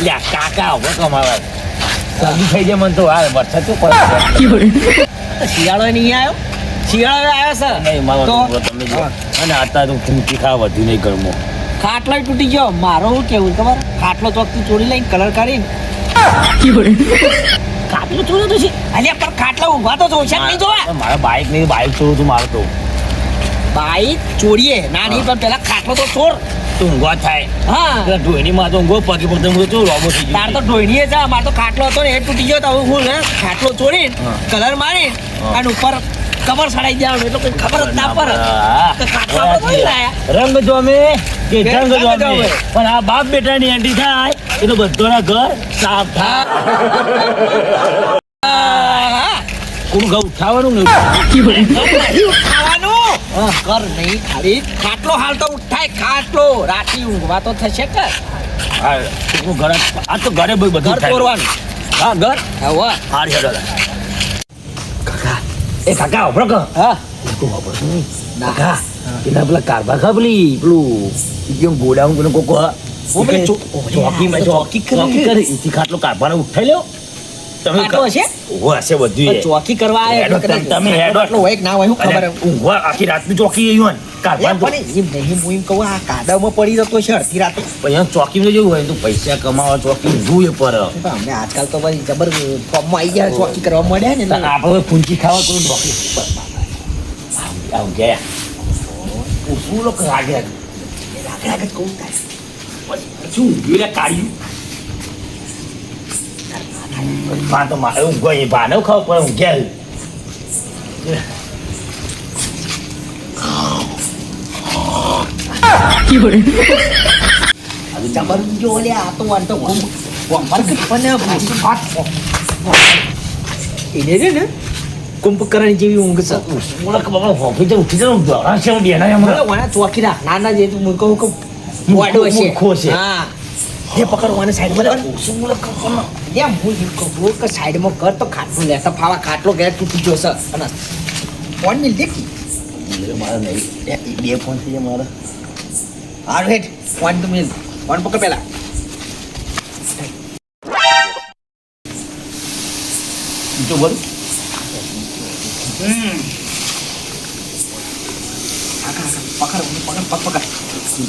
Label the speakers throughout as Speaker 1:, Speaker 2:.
Speaker 1: લ્યા કાકા હવે કમાવા શરદી થઈ જાય મને તો હાલ વરસાદ તો પડે
Speaker 2: શિયાળો નહીં આવ્યો શિયાળો આવ્યો સર
Speaker 1: નહીં મારો તમે જો અને અત્યારે તો ફૂંચી ખાવા વધુ નહીં કરમો
Speaker 2: ખાટલો તૂટી ગયો મારો શું કેવું ખબર ખાટલો ચોકથી ચોરી લઈને કલર કરીને ખાટલો ચોર્યો તો છે અલ્યા પણ ખાટલો ઊંઘવા તો ઓછા નહીં જોવા
Speaker 1: મારા બાઇક નહીં બાઇક ચોરું તું મારો તો
Speaker 2: બાઈક ચોરીએ ના નહીં પણ પેલા ખાટલો તો ચોર
Speaker 1: તો ઊંઘવા થાય
Speaker 2: હા
Speaker 1: પેલા ઢોઈની માં તો ઊંઘો પગે પગને હું તો રોબો થઈ
Speaker 2: તાર તો ઢોઈણીએ જા માર તો ખાટલો હતો ને એ તૂટી ગયો તો હવે હું ને ખાટલો ચોરી કલર મારી અને ઉપર કવર સડાઈ દેવાનું એટલે કોઈ ખબર જ ના પડે ખાટલો તો નહીં લાયા
Speaker 1: રંગ જોમે કે જંગ જોમે પણ આ બાપ બેટાની એન્ટ્રી થાય એ તો બધાના ઘર સાફ થાય કોણ ઘઉં ઉઠાવવાનું નહીં
Speaker 2: ખાવાનું કર નહીં ખાલી ખાટલો હાલ તો ઉઠાય ખાટલો રાતી ઊંઘવા તો થશે કે
Speaker 1: ઘર આ તો ઘરે બધું
Speaker 2: ઘર તોડવાનું
Speaker 1: હા ઘર
Speaker 2: હવે
Speaker 1: હાર હેડો કાકા એ કાકા ઉભરો કર
Speaker 2: હા
Speaker 1: તું વાપર નહીં કાકા એના પેલા કારબા ખા પેલું જેમ ગોડાઉન પેલું કોકો ચોકી કરી એથી ખાટલો કારબાને ઉઠાઈ લ્યો તમે
Speaker 2: હશે
Speaker 1: હશે બધું
Speaker 2: ચોકી કરવા આવ્યા
Speaker 1: તમે હેડો
Speaker 2: એટલો હોય કે ના હોય હું ખબર
Speaker 1: ઊંઘવા આખી રાતની ચોકી આવ્યું કારબાન
Speaker 2: પણ એમ નહીં હું એમ કહું આ કાદામાં પડી જતો છે અડધી રાતે
Speaker 1: પછી ચોકીમાં જેવું હોય તો પૈસા કમાવા ચોકી ઊંઘવું એ પર
Speaker 2: અમને આજકાલ તો બધી જબર ફોર્મમાં આવી ગયા ચોકી કરવા મળ્યા ને
Speaker 1: આપણે પૂંચી ખાવા કોઈ ચોકી આવું ગયા શું લોકો લાગે
Speaker 2: લાગે કહું થાય
Speaker 1: પછી ઊંઘ્યું કાઢ્યું બા તો મારે ઊંઘો એ બાને ખાવ પણ ઊંઘ્યા
Speaker 2: જબર જો લે આ તો વાન તો એને રે ને કુંભકરણ જેવી ઊંઘ છે
Speaker 1: ઓળખ બાબા હોફી તો ઉઠી જવાનું દોરા છે બેના હમણાં
Speaker 2: વાના ચોકી રાખ નાના જે તું મુકો મુકો વાડો છે હા એ પકડવાને સાઈડમાં શું ઓળખ લે હું કહું કે સાઈડમાં કર તો ખાટલો લેતા ફાવા ખાટલો ગયા તૂટી જશે અને ફોન મિલ દેખી
Speaker 1: મારા નહીં બે ફોન થઈ જાય મારા
Speaker 2: હાર હેડ ફોન તો મિલ ફોન પકડ પેલા
Speaker 1: તો બોલ
Speaker 2: પકડ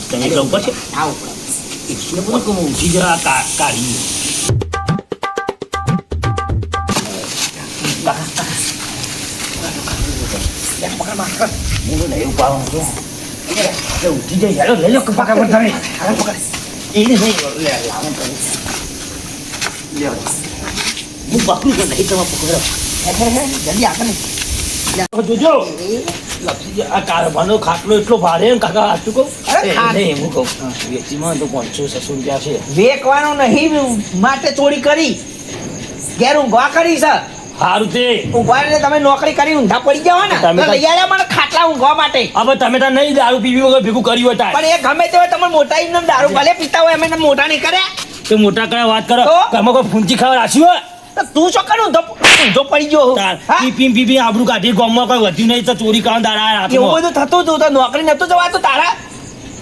Speaker 1: તમે કહું પછી
Speaker 2: આવ
Speaker 1: એટલે બધું કહું ઉઠી જરા કાઢી ઉઠી જાય હેલો લઈ લો પકડ તમે એ નહીં હું પકડું તો નહીં તમે પકડો
Speaker 2: જલ્દી આગળ
Speaker 1: જોજો આ કારભાનો ખાટલો એટલો ભારે ને કાકા સાચું કહું નહીં હું કહું વેચીમાં તો 500-600 રૂપિયા છે
Speaker 2: વેકવાનો નહીં માટે ચોરી કરી ઘેર ઊંઘવા કરી છે
Speaker 1: સારું તે
Speaker 2: ઊંઘવા તમે નોકરી કરી ઊંધા પડી જાવ ને
Speaker 1: તમે
Speaker 2: તો લઈ આવ્યા મને ખાટલા ઊંઘવા માટે
Speaker 1: હવે તમે તો નહીં દારૂ પીવી વગર ભેગું કર્યું હતા
Speaker 2: પણ એ ગમે તે હોય તમે મોટા એમને દારૂ ભલે પીતા હોય અમે મોટા નહીં કર્યા
Speaker 1: તે મોટા કયા વાત કરો
Speaker 2: તો?
Speaker 1: ઘરમાં કોઈ ફૂંચી ખાવા રાખ્યું હોય
Speaker 2: તો તું શું કરું ઊંધો પડી ગયો
Speaker 1: પી આબરૂ કાઢી ગામમાં કોઈ વધ્યું નહીં તો ચોરી કરવા દાડા
Speaker 2: એવું
Speaker 1: હાથમાં
Speaker 2: બધું થતું હતું તો નોકરી નતું જવાતું તારા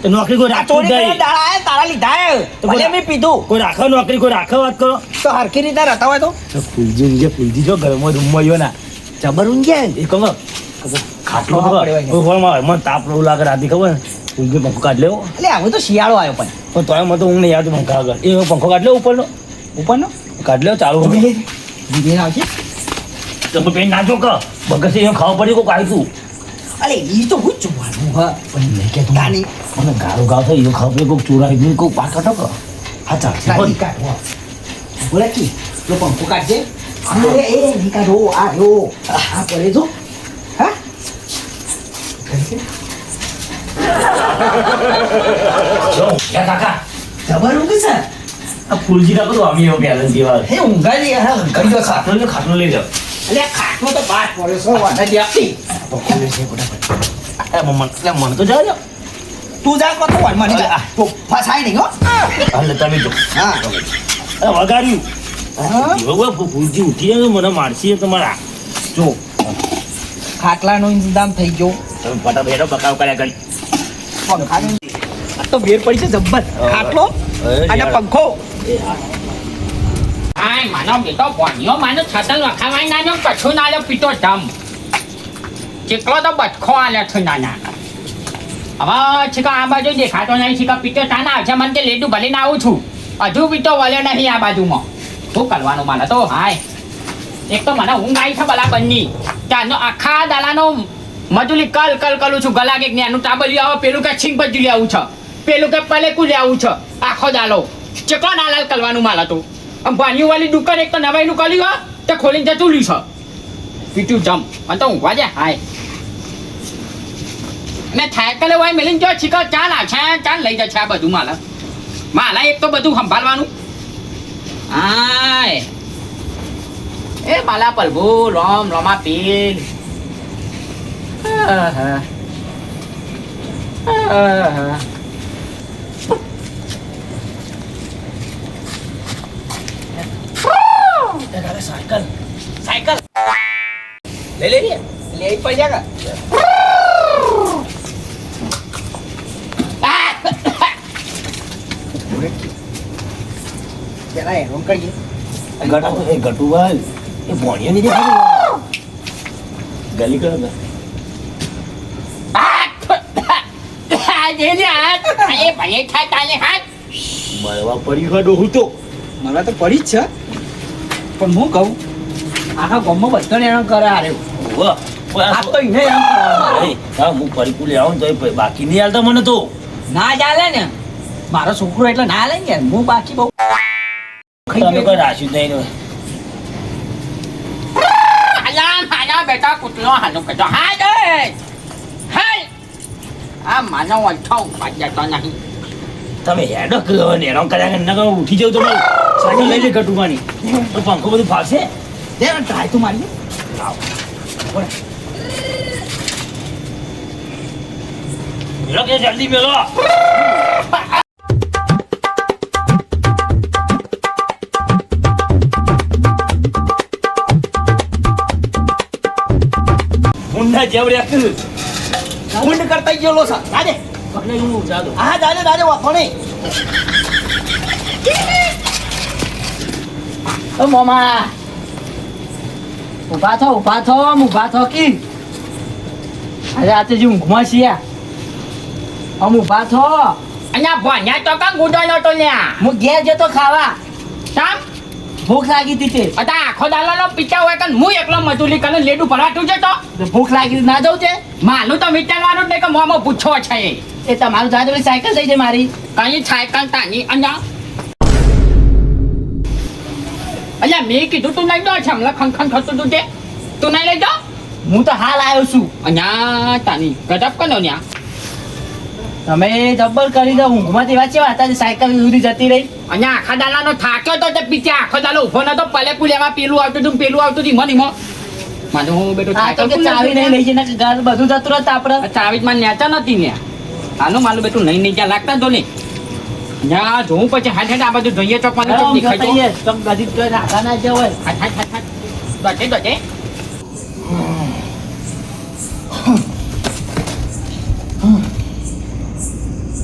Speaker 1: તો નોકરી કોઈ
Speaker 2: આ
Speaker 1: રાખતું
Speaker 2: ચોરી
Speaker 1: જ
Speaker 2: કરીને
Speaker 1: નહીં
Speaker 2: દાડા આયા તારા લીધા
Speaker 1: તો
Speaker 2: ભલે મેં પીધું
Speaker 1: કોઈ રાખો નોકરી કોઈ રાખો વાત કરો
Speaker 2: તો હરખી રીતે રહેતા હોય તો
Speaker 1: ફૂલજી જો ઘરમાં રૂમમાં ગયો ના
Speaker 2: જબર ઊંઘ્યા
Speaker 1: એ ખબર ખાટલો મને તાપ રહું લાગે રાતી ખબર ફૂલજી પંખો કાઢ લેવો
Speaker 2: એટલે હવે તો શિયાળો આવ્યો પણ
Speaker 1: પણ તોય મને તો ઊંઘ નહીં આવતું પંખા આગળ એ પંખો કાઢ લેવો ઉપરનો કાઢ લેવો ચાલુ
Speaker 2: જીભે આવશે
Speaker 1: તમે પેન નાચો કે બગસે એમ ખાવા પડ્યું કોઈ કાઢ્યું
Speaker 2: અરે એ તો હું જોવાનું હા
Speaker 1: પણ નહીં કે તું
Speaker 2: તાની
Speaker 1: મને ગાળો ગાવ થાય એ ખાવા પડે કોઈ ચોરાઈ ગયું કોઈ પાક કાઢો હા
Speaker 2: તાની કાઢવો બોલે કી લો પંખો કાઢજે અરે એ ની કાઢો આ રો આ પડે જો હા
Speaker 1: જો યા કાકા
Speaker 2: જબર ઊંઘ છે
Speaker 1: આ ફૂલજી કાકો તો આમી હો ગયા દીવાલ
Speaker 2: હે ઊંઘાલી હા કરી દો સા
Speaker 1: ખાટલો લઈ જાઓ
Speaker 2: અલે ખાટલો તો બાદ પડ્યો સો વાડા દે આપી
Speaker 1: પકોડે છે ફટાફટ મને તો જાજો
Speaker 2: તું જા કો તો વન મને જા તો ફસાય નહીં હો
Speaker 1: હાલ તમે જો
Speaker 2: હા
Speaker 1: વગાડ્યું
Speaker 2: હા
Speaker 1: હવે ફૂલજી ઉઠી જાય મને મારશી તમારા
Speaker 2: જો ખાટલાનો ઇંતજામ થઈ ગયો
Speaker 1: તમે ફટાફટ હેડો બકાવ કર્યા કરી
Speaker 2: પંખાનો આ તો વેર પડી છે જબ્બર ખાટલો અને પંખો
Speaker 3: આય માનો બેટો ભણ્યો માનો છતલ વખાવાય નાનો કશું ના લ્યો પીતો જમ ચેકલો તો બટખો આલ્યો છે નાના હવે છીકા આ બાજુ દેખાતો નહીં છીકા પીતો તાના આવશે મને તે લેડું ભલીને આવું છું હજુ પીતો વળ્યો નહીં આ બાજુમાં શું કરવાનું મારે તો હાય એક તો મને ઊંઘ આવી છે બરાબરની ત્યાંનો આખા દાલાનો મજૂરી કલ કરું છું ગલા કે જ્ઞાનનું ટાબલિયું આવે પેલું કે છીંક બજુલી આવું છે પેલું કે પલેકું લેવું છે આખો દાલો ચેકલો નાલાલ કરવાનું મારે તો આમ ભાણીઓ વાળી દુકાન એક તો નવાઈનું કર્યું હા તે ખોલીને જતું રહ્યું છે પીટું જમ મને તો ઊંઘવા જાય હાય ને સાયકલ હોય મેલીને જો છીકો ચાલ આ છે ચાલ લઈ જાય છે આ બધું માલા એક તો બધું સંભાળવાનું હાય એ માલા પ્રભુ રોમ રોમા પીર
Speaker 1: સાયકલ સાયકલ
Speaker 2: લે પડી જા પેલા એમ કરીએ
Speaker 1: ગટુભાઈ એ ભણ્યો નહીં દેખાતું ગલી કરો ને મળવા પડી ગયો ડોહું તો
Speaker 2: મને તો પડી જ છે પણ હું કહું આખા ગામમાં બધાને એમ કરે આ રહ્યું આ તો એને એમ કરવાનું.
Speaker 1: હા હું પરિકુલ આવું તો બાકી નહીં હાલતા મને તો
Speaker 2: ના ચાલે ને મારો છોકરો એટલે ના લે ને હું બાકી બહુ
Speaker 1: તમે કોઈ રાખ્યું જ નહીં
Speaker 3: બેટા કૂતરો હાલો કજો હાય હાય આ માનવ અઠો જતો નહીં
Speaker 1: તમે હેડો નેરો કર્યા કે નકર ઉઠી જાવ તો સાયકલ લઈ લે ગટુમાની તો પંખો બધું ફાવશે
Speaker 2: દે ટ્રાય તો મારી
Speaker 1: મેલો કે જલ્દી મેલો મુંડા જેવડે
Speaker 2: ઊંડ કરતા ગયો લોસા દાદે
Speaker 1: પકડે હું જાદો
Speaker 2: હા દાદે વાપો નહીં ઓ મામા ઉભા થો કી અરે આ તો જે ઊંઘમાં છીએ આમ ઉભા થો
Speaker 3: અહીંયા ભણ્યા તો કાં ગુડો નતો લ્યા
Speaker 2: હું ઘેર જતો ખાવા
Speaker 3: સામ
Speaker 2: ભૂખ લાગી હતી તે
Speaker 3: અતા આખો દાલાનો પીચા હોય કે હું એકલો મજૂરી કરીને લેડું ભરાતું જતો
Speaker 2: ભૂખ લાગી ના જવું છે
Speaker 3: માનું તો વિચારવાનું જ નહીં કે મોમાં પૂછો છે
Speaker 2: એ તમારું જાતે સાયકલ થઈ છે મારી
Speaker 3: કઈ સાયકલ તાની અહીંયા અલ્યા મેં કીધું તું નહીં દો છે હમણાં ખંખન ખતું તું તે તું નહીં લઈ જાઓ
Speaker 2: હું તો હાલ આવ્યો છું
Speaker 3: અહીંયા તાની ગજબ કનો ન્યા
Speaker 2: તમે જબ્બર કરી દો ઊંઘમાંથી વાંચી હતા સાયકલ સુધી જતી રહી
Speaker 3: અહીંયા આખા દાલાનો થાક્યો તો તે પીછે આખો દાલો ઉભો નતો પલે પુલેમાં પેલું આવતું હતું પેલું આવતું હતું મને માનો હું બેટો
Speaker 2: આ તો કે ચાવી નહીં લઈ જઈને ઘર બધું જતું રહેત આપણે
Speaker 3: ચાવી માં નેચા નથી ને આનો માલું બેટું નહીં નીચા લાગતા તો ને અહીંયા જોઉં પછી હાથ આ બધું જોઈએ ચોક માં ચોક દેખાય છે
Speaker 2: ચોક બધી તો રાખા ના જવાય
Speaker 3: દોટે દોટે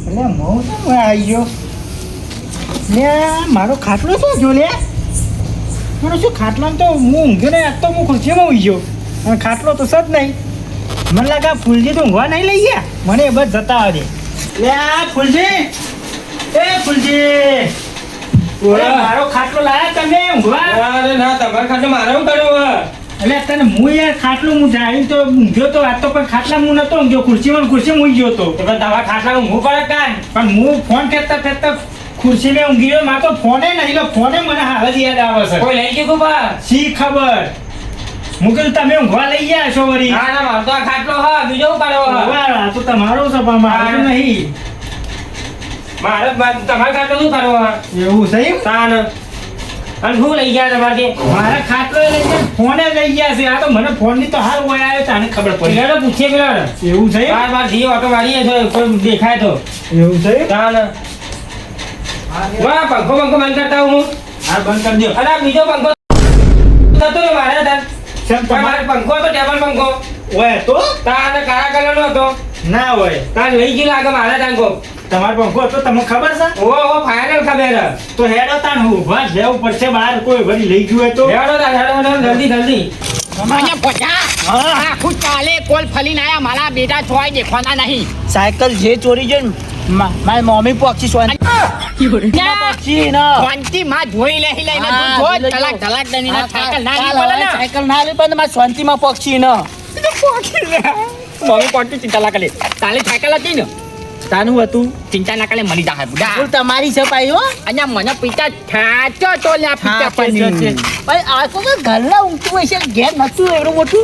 Speaker 2: એટલે હું તો આવી ગયો લે મારો ખાટલો શું જો લે મારો શું ખાટલામાં તો હું ઊંઘ્યો ને આજ તો હું ખુરશીમાં ઊંઘી ગયો અને ખાટલો તો સજ નહીં મને લાગે આ ફૂલજી તો ઊંઘવા નહીં લઈ ગયા મને એ બસ જતા આવજે લે આ ફૂલજી એ ફૂલજી મારો ખાટલો લાયા તમે ઊંઘવા
Speaker 4: અરે ના તમારે ખાતે મારે શું કર્યું
Speaker 2: એટલે તને હું યાર ખાટલો હું જાય તો ઊંઘ્યો તો આ તો પણ ખાટલા હું નતો ઊંઘ્યો ખુરશીમાં ઊંઘી ગયો તો
Speaker 4: તમારા ખાટલા ઊંઘવું પડે કાન
Speaker 2: પણ હું ફોન ફેરતા ખુરશી મેં ઊંઘી ગયો મારે તો ફોને નહીં લો ફોને મને હાલ જ યાદ આવે છે
Speaker 4: કોઈ લઈ ગયું બા
Speaker 2: શી ખબર હું કીધું તમે ઊંઘવા લઈ ગયા છો વળી
Speaker 4: ના ના મારો તો આ ખાટલો હા બીજો શું કર્યો
Speaker 2: વાહ, આ તો તમારો છે પણ મારું નહીં
Speaker 4: મારે તમારા ખાટલો શું કર્યો
Speaker 2: એવું છે એમ?
Speaker 4: તાન અને શું લઈ ગયા તમારે
Speaker 2: મારા ખાટલો લઈ ગયા ફોને લઈ ગયા છે આ તો મને ફોન ની તો હાલ હોય આવ્યો તાને ખબર પડી
Speaker 4: પેલા પૂછીએ પેલા
Speaker 2: એવું છે એમ?
Speaker 4: બાર બાર જી ઓટો મારીએ તો કોઈ દેખાય તો
Speaker 2: એવું છે એમ?
Speaker 4: તાન વાહ પંખો બંધ કરતા હું
Speaker 2: હા બંધ કરી દો
Speaker 4: અરે આ બીજો પંખો નતો ને મારે તાર
Speaker 2: કેમ
Speaker 4: મારે પંખો હતો ટેબલ પંખો
Speaker 2: હોય તો
Speaker 4: તાન કાળા કલર નો હતો
Speaker 2: ના હોય
Speaker 4: તાન લઈ ગયો લાગે મારે તાંગો
Speaker 5: તમારો પંખો હતો તમને ખબર છે
Speaker 4: ઓ ફાઇનલ ખબર હે.
Speaker 5: તો હેડો તાણ ઊભા જ રહેવું પડશે બહાર કોઈ વળી લઈ ગયું હોય તો
Speaker 4: હેડો તાર, હેડો, જલ્દી.
Speaker 3: અહીંયા પહોંચ્યા આખું ચાલે કોલ ફલીને આયા મારા બેટા થોય દેખવાના નહીં
Speaker 2: સાયકલ જે ચોરી છે ને મારી મમ્મી પક્ષી પક્ષી ના
Speaker 3: શાંતિ માં ધોઈ લઈ લઈને
Speaker 2: હા,
Speaker 3: તું જો
Speaker 2: ધોઈ લેજો.
Speaker 3: તલાક દની ના સાયકલ ના
Speaker 2: કાલ
Speaker 3: ની બોલે
Speaker 2: હવે
Speaker 3: ને
Speaker 2: સાયકલ ના લે પણ મારી શાંતિમાં પક્ષી ના
Speaker 3: મમ્મી કોણ ચિંતા ના કરે તાલે સાયકલ હતી ને
Speaker 2: તાનું હતું
Speaker 3: ચિંતા ના કરે મળી જાય બુડા
Speaker 2: ફૂલ તમારી છપાઈ હો
Speaker 3: અહીંયા મને પિતા થાચો તો લ્યા પિતા પણ
Speaker 2: ભાઈ આ તો ઘરના ઊંચું હોય છે ઘેર નતું એવડું મોટું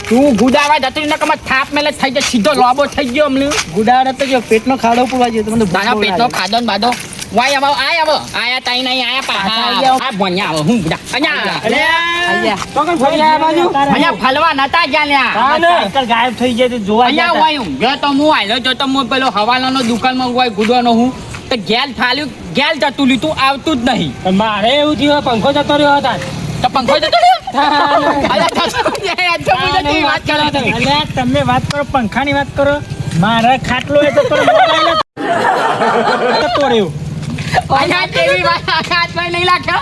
Speaker 3: તું ગુડાવા જતી ને કમર થાપ મેલે થઈ જાય સીધો લોબો થઈ ગયો અમને
Speaker 2: ગુડાડા તો જો પેટનો ખાડો પૂરવા જોઈએ તમને
Speaker 3: તારા પેટનો ખાધો ને બાધો વાય આયા તાઈ નહીં આયા
Speaker 2: પાછા
Speaker 3: પાછા
Speaker 2: આયા.
Speaker 3: આ ભણ્યા આવે હું ગુડા અહીંયા
Speaker 2: તો કઈ ફરી આયા બાજુ
Speaker 3: અહીંયા ફલવા નતા ગયા લ્યા
Speaker 2: સાયકલ ગાયબ થઈ જાય તો જોવા
Speaker 3: અહીંયા
Speaker 2: ગયા
Speaker 3: વાયું જો તો હું આયલો જો તો હું પેલો હવાલાનો દુકાનમાં હોય ગુડવાનો હું તો ગેલ થાલ્યું ગેલ જતું લીધું આવતું જ નહીં
Speaker 5: પણ મારે એવું થયું પંખો જતો રહ્યો હતા
Speaker 3: તો પંખો જતો રહ્યો અલ્યા જતો રહ્યો. આ તો બીજાની વાત કરો તમે.
Speaker 5: અલ્યા, તમે વાત કરો પંખાની વાત કરો મારા ખાટલો એ તો મોબાઈલ જતો રહ્યો
Speaker 3: અહીંયા કેવી વાત હાથમાં નહીં લાગતો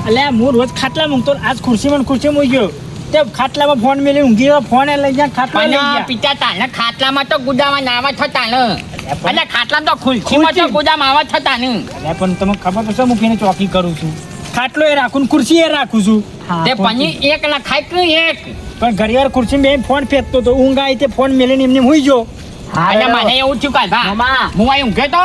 Speaker 5: અલ્યા હું રોજ ખાટલા મૂકતો આજ ખુરશીમાં મૂકી ગયો તે ખાટલામાં ફોન મેલી ઊંઘી ગયો ફોન એ લઈ ગયા ખાટલો લઈ
Speaker 3: અને
Speaker 5: ગયા
Speaker 3: પિતા તાને ખાટલામાં તો ગુદામાં નાવા થતા ને અને ખાટલામાં તો ખુરશીમાં તો ગુદામાં આવા થતા ને
Speaker 5: અલ્યા, પણ તમને ખબર તો છે મૂકીને ચોકી કરું છું ખાટલો એ રાખું ને ખુરશી એ રાખું છું
Speaker 3: તે પની એક ના ખાય કે એક
Speaker 5: પણ ઘણીવાર ખુરશી બે ફોન ફેંકતો તો ઊંઘ આવી તે ફોન મેલીને એમને હુઈ ગયો
Speaker 3: અને મને એવું થયું કાલ ભા
Speaker 2: મામા.
Speaker 3: હું અહીં ઊંઘ્યો તો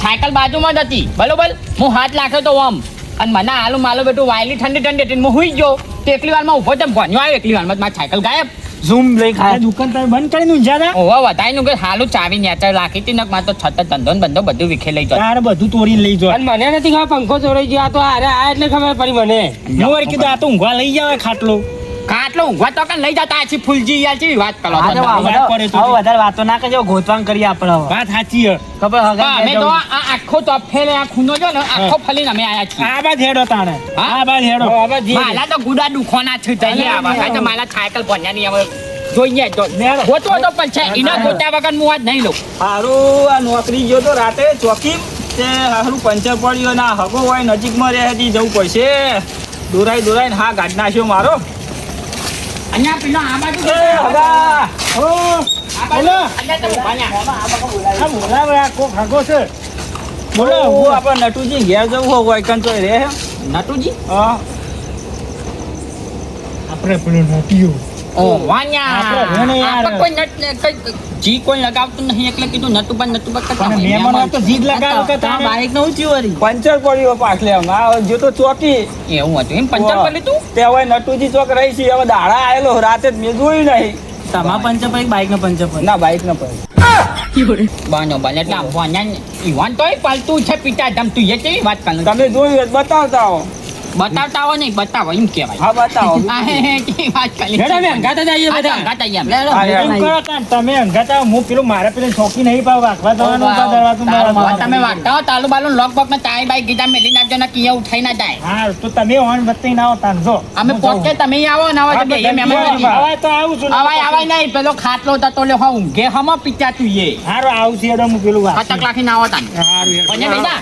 Speaker 3: સાયકલ બાજુમાં જ હતી બરોબર હું હાથ નાખ્યો તો આમ અને મને આલું માલું બેટું વાયલી ઠંડી ઠંડી હતી હું હુઈ ગયો તો એકલી વારમાં ઊભો તો ભણ્યો આવ્યો એકલી વારમાં મારી સાયકલ ગાયબ
Speaker 5: ઝૂમ લઈ ખાય દુકાન તમે બંધ કરીને ઊંઝા હતા
Speaker 3: ઓવા વધાઈ નું કે હાલું ચાવી નેચર રાખી હતી ને મારે તો છત ધંધો ને બંધો બધું વિખે લઈ જાય
Speaker 5: તારે બધું તોડીને લઈ જાવ
Speaker 4: અને મને નથી ખબર પંખો ચોરાઈ ગયો. આ તો હારે આ એટલે ખબર પડી મને.
Speaker 5: હું વળી કીધું આ તો ઊંઘવા લઈ જાવ ખાટલો
Speaker 3: ખાટલો ઊંઘવા તો કે લઈ જતા આછી ફૂલજી યાર ચેવી વાત કરો છો તમે?
Speaker 2: વધારે વાતો ના કરજો ગોતવાન કરીએ આપણે હવે.
Speaker 5: વાત સાચી હે.
Speaker 2: ખબર
Speaker 3: હા, અમે તો આ આખો તો ફેલે આ ખૂનો જો ને આખો ફલીને અમે આયા છીએ
Speaker 5: આ બાજ હેડો તાણે
Speaker 3: હા?
Speaker 5: આ બાજ હેડો
Speaker 3: માલા તો ગુડા દુખોના છે તઈ આવા કાંઈ તો માલા સાયકલ ભણ્યાની હવે જોઈએ તો
Speaker 5: લેડો.
Speaker 3: ગોતવો તો પણ છે એના ગોત્યા વગર હું આજ નહીં લઉં
Speaker 6: હારું આ નોકરી ગયો તો રાતે ચોકી તે હારું પંચર પડ્યો ના હગો હોય નજીકમાં રહેતી જવું પડશે દોરાઈને હા ગાડી નાખ્યો મારો
Speaker 3: અહીંયા પેલો આ બાજુ
Speaker 5: એ હગા ઓ
Speaker 3: આ બાજુ અહીંયા તો ઊભા ન્યા.
Speaker 5: આ બોલાવે આ કોક હગો છે બોલો
Speaker 6: હું આપણે નટુજી ઘેર જવું હોય કન તો રહે
Speaker 3: નટુજી
Speaker 6: હા
Speaker 5: આપણે પેલું નોટિયો
Speaker 3: ઓ વાન્યા
Speaker 5: આપણે એને યાર.
Speaker 3: આપણે કોઈ નટ ને કઈ જી કોઈ લગાવતું નહીં એટલે કીધું નટુ બન કરતા
Speaker 5: પણ
Speaker 3: હોય.
Speaker 5: મહેમાનો તો જીદ લગાવો કે તારે
Speaker 2: બાઈક નું થયું વળી
Speaker 6: પંચર પડ્યો પાછલે આ જો તો ચોકી
Speaker 3: એવું હતું એમ પંચર કરી તું
Speaker 6: તે હવે નટુજી ચોક રહી છે હવે દાડા આવેલો રાતે જ મેં જોયું નહીં
Speaker 2: તમારા પંચર પર બાઈક નો પંચર પર
Speaker 6: ના બાઈક ન પડે
Speaker 3: બનો બને એટલે આમ વાન્યા ઈવાન તોય પાલતું છે પિતા ધમ તું એ કેવી વાત કરું
Speaker 6: તમે જોયું હોય તો બતાવતા હો
Speaker 3: બતાવતા હો નહીં બતાવો એમ કહેવાય
Speaker 6: હા બતાવો
Speaker 3: આ હે હે કેવી વાત કરી
Speaker 5: હેડો અમે હંગાતા જઈએ બધા.
Speaker 3: હંગાતા જઈએ અમે.
Speaker 6: હા,
Speaker 5: એમ કરો તાણ, તમે હંગાતા આવો. હું પેલું મારે પેલું શોખી નહીં પાવ વાગવા જવાનું ઉભા દરવાજો
Speaker 3: તારું
Speaker 5: મારવા.
Speaker 3: તમે વાગતા હો તાલું બાલું લોક બોક ને તાઈ બાઈ ગીતા મેલી નાખજો ને કિયા ઉઠાઈ ના જાય
Speaker 5: હા તો તમે ઓન વચ્ચે ના આવો તાણ જો
Speaker 3: અમે
Speaker 5: હું
Speaker 3: પોકે
Speaker 5: જાઉં.
Speaker 3: તમે આવો ને હવે તો બે મહેમાન
Speaker 5: હા, હવે તો આવું છું
Speaker 3: આવાય આવાય નહીં પેલો ખાટલો તો લે હું ઊંઘે હમો પિતા તું એ
Speaker 5: હારું આવું છે હેડો હું પેલું વાત
Speaker 3: કટક લાખી ના આવો તાન
Speaker 5: હારું હેડો.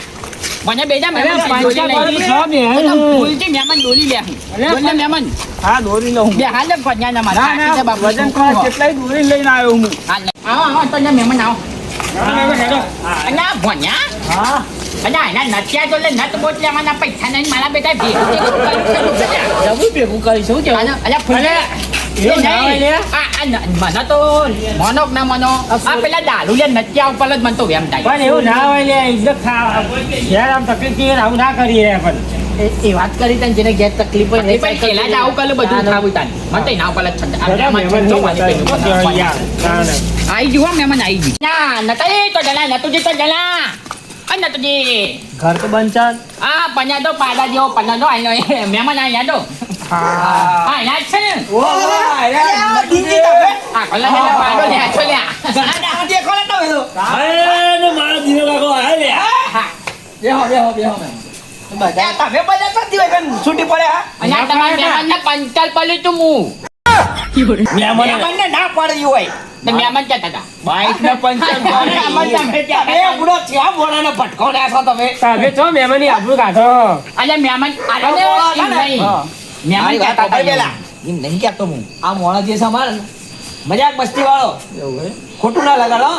Speaker 3: મને બેજા મહેમાન
Speaker 5: પાંચસો
Speaker 3: ડોલી લઈ.
Speaker 5: વાળી છ બે,
Speaker 3: એટલે ભૂલથી મહેમાન ડોલી લે હું. ડોલી મહેમાન
Speaker 6: હા દોરી લઉં
Speaker 3: બે હાલ જ ભજ્યા ને મારા
Speaker 6: ના
Speaker 3: સાચી છે
Speaker 6: ના
Speaker 3: બાપુ.
Speaker 6: વજન પણ કેટલાય દોરી લઈને આવ્યો હું
Speaker 3: હાલ લે. આવો આવો તો લે મહેમાન આવો
Speaker 5: હેડો.
Speaker 3: અને આ ભણ્યા
Speaker 5: હા
Speaker 3: અને એના નટિયા તો લે નટ બોટ લેવાના પૈસા નહીં મારા બેટા ભેગું
Speaker 2: જવું ભેગું કરીશું કે
Speaker 3: અલ્યા ફૂલે એ નહીં. મને તો મનો કે ના મનો આ પેલા દારૂ લે નટિયા ઉપર જ મને તો વેમ થાય
Speaker 5: પણ એવું ના હોય લે ઇજ્જત ખા યાર આમ તકલીફ થી આવું ના કરીએ યાર પણ
Speaker 2: એ વાત કરી તને જેને ઘેર તકલીફ હોય ને
Speaker 3: એ પણ પેલા જ આવું કરે બધું ખાવું તાન મને તો એના ઉપર જ છંદ
Speaker 5: બધા મહેમાન નહીં બતાવે. યાર તાણે.
Speaker 3: આઈ જુઓ મહેમાન આઈ ગયું ના નતા તો જલા નતુજી તો જલા અન નતુજી
Speaker 2: ઘર તો બંધ ચાલ
Speaker 3: આ પન્યા તો પાડા જેવો પન્યા તો આઈ નો મહેમાન આઈ યાદો હા યાદ છે ને આ કલા હેલા પાડો લે છો લે
Speaker 6: તમે બધા નથી હોય છૂટી પડે હા
Speaker 3: અને તમારા મહેમાન ને પંચલ પલી તું હું
Speaker 1: મહેમાન
Speaker 2: મહેમાનને ના પાડવી હોય
Speaker 3: તો મહેમાન કહેતા હતા
Speaker 6: બાઈકને પંચર
Speaker 2: એ બુડો થયા મોડાને ભટકો નાખો તમે
Speaker 4: તમે છો મહેમાનની આબરૂ કાઢો
Speaker 3: અલ્યા મહેમાન
Speaker 2: આ મોળા છે
Speaker 3: એમ
Speaker 2: ને?
Speaker 3: નહીં.
Speaker 6: હા.
Speaker 3: મહેમાન
Speaker 2: મારી વાત
Speaker 3: કહેતા
Speaker 2: સાંભળ
Speaker 3: હતા
Speaker 2: પેલા. એમ નહીં કહેતો હું આ મોળા જે છે અમારે ને, મજાક મસ્તી વાળો ખોટું ના લગાડો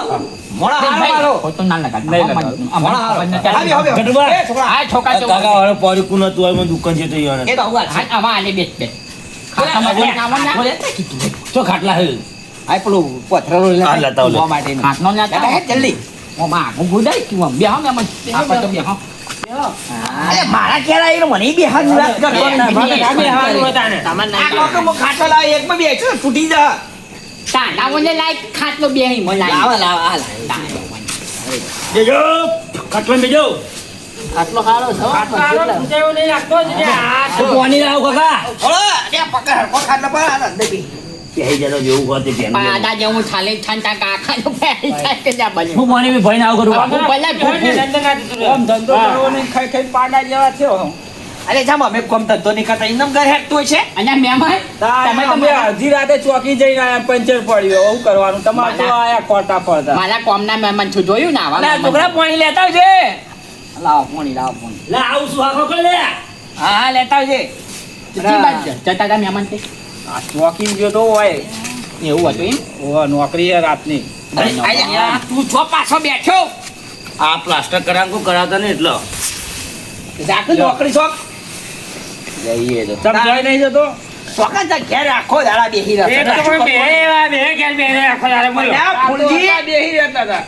Speaker 2: મોળા હારો મારો
Speaker 3: ખોટું ના લગાડતા.
Speaker 6: નહીં લગાડતા.
Speaker 2: મોળા હારો
Speaker 3: આપણને ત્યાં
Speaker 2: આવી, આવી, આવી.
Speaker 1: ગઢવા.
Speaker 2: એ છોકરા,
Speaker 3: આ છોકરા તો
Speaker 1: કાકા વાળો પોરીકું નતું હોય, મને દુકાન છે તો ઈ વાળા.
Speaker 2: એ તો આવું છે.
Speaker 3: આવા આને બેસ બેસ ખાતામાં કોઈ કામ ના
Speaker 2: બોલે તે કીધું.
Speaker 1: તો ખાટલા હે
Speaker 2: આ પેલું પથરારો લઈને
Speaker 1: હા, લેતા આવો,
Speaker 2: ઊભા માટેનું.
Speaker 3: ખાટનો ના
Speaker 2: લેતા હે, જલ્દી.
Speaker 3: ઓમાં આગું ગુડાય કે ઓમ બેહો મહેમાન આપણે તો બેહો
Speaker 2: અરે મારા ઘેર આવીને મને ઈ બેહાડની વાત કરતો ને.
Speaker 3: આ
Speaker 4: બેહવાનું હતા ને.
Speaker 2: આ કોકનો ખાટલો લાવી, એકમાં બેસ્યો, તૂટી જા.
Speaker 3: તાલાઓને લાયક ખાટલો બેહી મો લાય
Speaker 2: લાવા, લાવા, આ લાવી.
Speaker 1: બેજો ખાટલા બેજો
Speaker 2: ખાટલો સારો છે, હો.
Speaker 4: પૂછાયું નહીં લાગતો જ ને.
Speaker 1: તો પાણી લાવો કાકા
Speaker 2: ઓળો, ત્યાં પકડ, હરખો ખાટલો પર આ અંદર બી.
Speaker 1: પહેરી જતો જેવું હોત તે પહેરી જતો.
Speaker 3: પાડા જેવું છાલે છાંટા કાકા નો પહેરી જાય કે જા બને
Speaker 1: હું પાણી બી ભરીને આવું કરું
Speaker 3: હું પહેલા
Speaker 4: બેહો ને, નંદન કાઢી દીધું.
Speaker 6: આમ ધંધો કરવો નહીં, ખાઈ ખાઈ પાડા જેવા થયો
Speaker 2: અરે જામ અમે કોમ ધંધો નહીં કરતા, એમ ઘર હેઠતું હોય છે.
Speaker 3: અને મહેમાન
Speaker 6: તમે
Speaker 3: તમે તો
Speaker 6: અડધી રાતે ચોકી જઈને આયા, પંચર પડ્યો એવું કરવાનું તમારે તો આયા કોટા પડતા
Speaker 3: મારા કોમના મહેમાન છું જોયું ને આવા
Speaker 6: અલા,
Speaker 3: મહેમાન.
Speaker 6: છોકરા પાણી લેતા આવજે
Speaker 2: લાવો પોણી, લાવો પોણી.
Speaker 1: લે આવું શું આખો કર લે
Speaker 2: હા, હા, લેતા આવજે.
Speaker 3: કેટલી બાદ જતા હતા મહેમાન તે
Speaker 6: આ ચોકી ગયો તો હોય
Speaker 3: એવું હતું એમ
Speaker 6: ઓહો, નોકરી છે રાતની
Speaker 2: અહીંયા તું છો પાછો બેઠો.
Speaker 1: આ પ્લાસ્ટર કરાંકો કરાવતા ને એટલે
Speaker 2: જાકુ નોકરી શોખ.
Speaker 1: જઈએ તો
Speaker 6: તમે જોઈ નહીં જતો
Speaker 2: શોખા તા ઘેર આખો દાડા બેહી
Speaker 4: એક તો
Speaker 2: રહેતા.
Speaker 4: પણ બે એવા, બે ઘેર બે રે આખો દાડો બોલો.
Speaker 2: અરે આ ફૂલજી,
Speaker 6: બેહી રહેતા હતા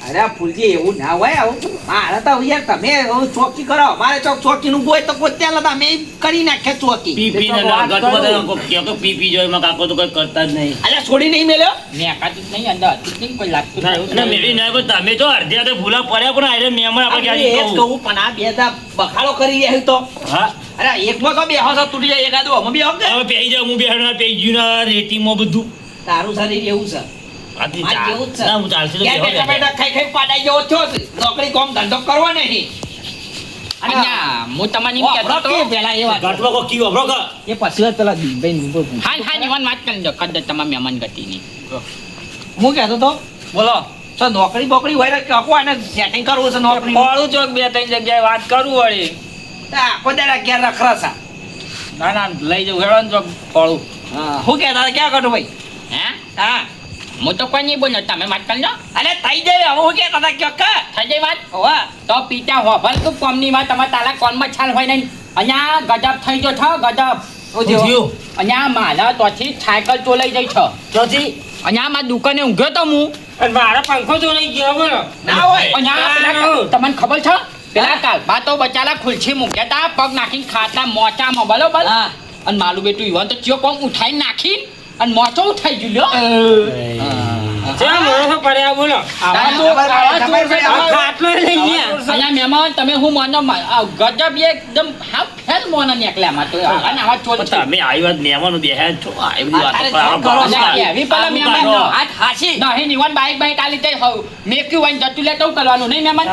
Speaker 2: અરે આ ફૂલજી એવું ના હોય આવું. મારે તો યાર તમે હવે ચોકી કરો, મારે ચોકીનું ગોય તો પોતે લતા અમે કરી નાખે ચોકી.
Speaker 1: પી ને
Speaker 6: વાત
Speaker 1: ગટ
Speaker 6: કરું.
Speaker 1: બધા કો કે તો પી જો એમાં કાકો તો કઈ કરતા જ નહીં
Speaker 2: અલ્યા છોડી નહીં મેલ્યો.
Speaker 3: મેં કાતું નહીં અંદર હતું જ નહીં કોઈ લાગતું નહીં.
Speaker 1: અને મેરી ના પણ તમે તો અડધે અડધે ભૂલા પડ્યા પણ આરે મહેમાન આપણે
Speaker 2: એ જ
Speaker 1: ક્યાં
Speaker 2: કહું પણ આ બે દા બખાડો કરી રહ્યા તો.
Speaker 1: હા
Speaker 2: અરે એકમાં તો બેહો તો તૂટી જાય, એકાદું અમે બેહો કે
Speaker 1: હવે પેઈ જાવ હું બેહણા પેઈ ગયું ના રેતીમાં બધું
Speaker 2: તારું શરીર એવું છે.
Speaker 1: આથી
Speaker 2: આ જેવું જ છે.
Speaker 1: ના હું ચાલશે તો
Speaker 2: ઘેર
Speaker 1: બેહો
Speaker 2: બેઠા
Speaker 1: બેઠા.
Speaker 2: બેઠા ખાઈ ખાઈ પાડાઈ જેવો થયો છે. નોકરી કોમ ધંધો કરવો નહીં.
Speaker 3: અહીંયા હું તમને એમ કહેતો હતો
Speaker 2: પેલા એ વાત.
Speaker 1: ગાંઠમાં કોક કીધું અભરો કા
Speaker 2: એ પછી પેલા દિનભાઈ નું બોલ.
Speaker 3: હાલ હાલ ઈવન વાત કરી દો કદાચ તમારા મહેમાન ગતિની
Speaker 2: હું કહેતો તો બોલો તો નોકરી બોકરી હોય તો કહો એને સેટિંગ કરવું છે નોકરી.
Speaker 6: ખોળું ચોક બે ત્રણ જગ્યાએ વાત કરું વળી
Speaker 2: આખો દાડા ઘેર રખરસા.
Speaker 6: ના ના લઈ જવું હેડો ને ચોક ખોળું
Speaker 2: હું કહેતા હતા ક્યાં કાઢું ભાઈ?
Speaker 3: હે
Speaker 2: હા
Speaker 3: હું તો કોઈ નહીં બોલ્યો તમે વાત કરી લો
Speaker 2: અરે થઈ જાય હવે હું કહેતા હતા ક્યાં કા
Speaker 3: થઈ જાય વાત
Speaker 2: હોવા
Speaker 3: તો પીતા હોભલ તું કોમની વાત તમારા તાલા કોનમાં છાલ હોય નહીં અહીંયા ગજબ થઈ ગયો છો ગજબ
Speaker 1: શું થયું
Speaker 3: અહીંયા મારા તોથી સાયકલ ચોલાઈ જઈ છો
Speaker 1: ચોથી
Speaker 3: અહીંયા મારા દુકાને ઊંઘ્યો તો હું
Speaker 4: અને મારો પંખો જો નહીં ગયો બોલો.
Speaker 2: ના હોય
Speaker 3: અહીંયા પેલા તમને ખબર છે પેલા કાલબા તો બચારા ખુલછી મૂક્યા તા પગ નાખીને ખાતા મોચામાં બરોબર
Speaker 2: હા.
Speaker 3: અને મારું બેટું ઈવન તો ચિયો કોમ ઉઠાઈને નાખી અને મોચો ઉઠાઈ ગયું લ્યો
Speaker 4: ચા મોણસો પડ્યા બોલો.
Speaker 3: આવા તો- આવા તો-
Speaker 4: આ ખાટલો લઈ ગયા.
Speaker 3: અહીંયા મહેમાન તમે હું માનો ગજબ એકદમ હાવ ફેલ મોના નીકળ્યા તો અને આવા ચોલ છે
Speaker 1: તમે આવી વાત મહેમાનો બેહ્યા છો આ એવી વાતો
Speaker 2: અરે
Speaker 1: કરો.
Speaker 3: અલ્યા, એવી પેલા
Speaker 1: આવું
Speaker 3: મહેમાન
Speaker 1: કાઢો.
Speaker 3: હાથ હાસી નહીં નિવન બાઈક બાઈક આલી તે મેં ક્યું વાઈન જતું લે તો કરવાનું નહીં મહેમાન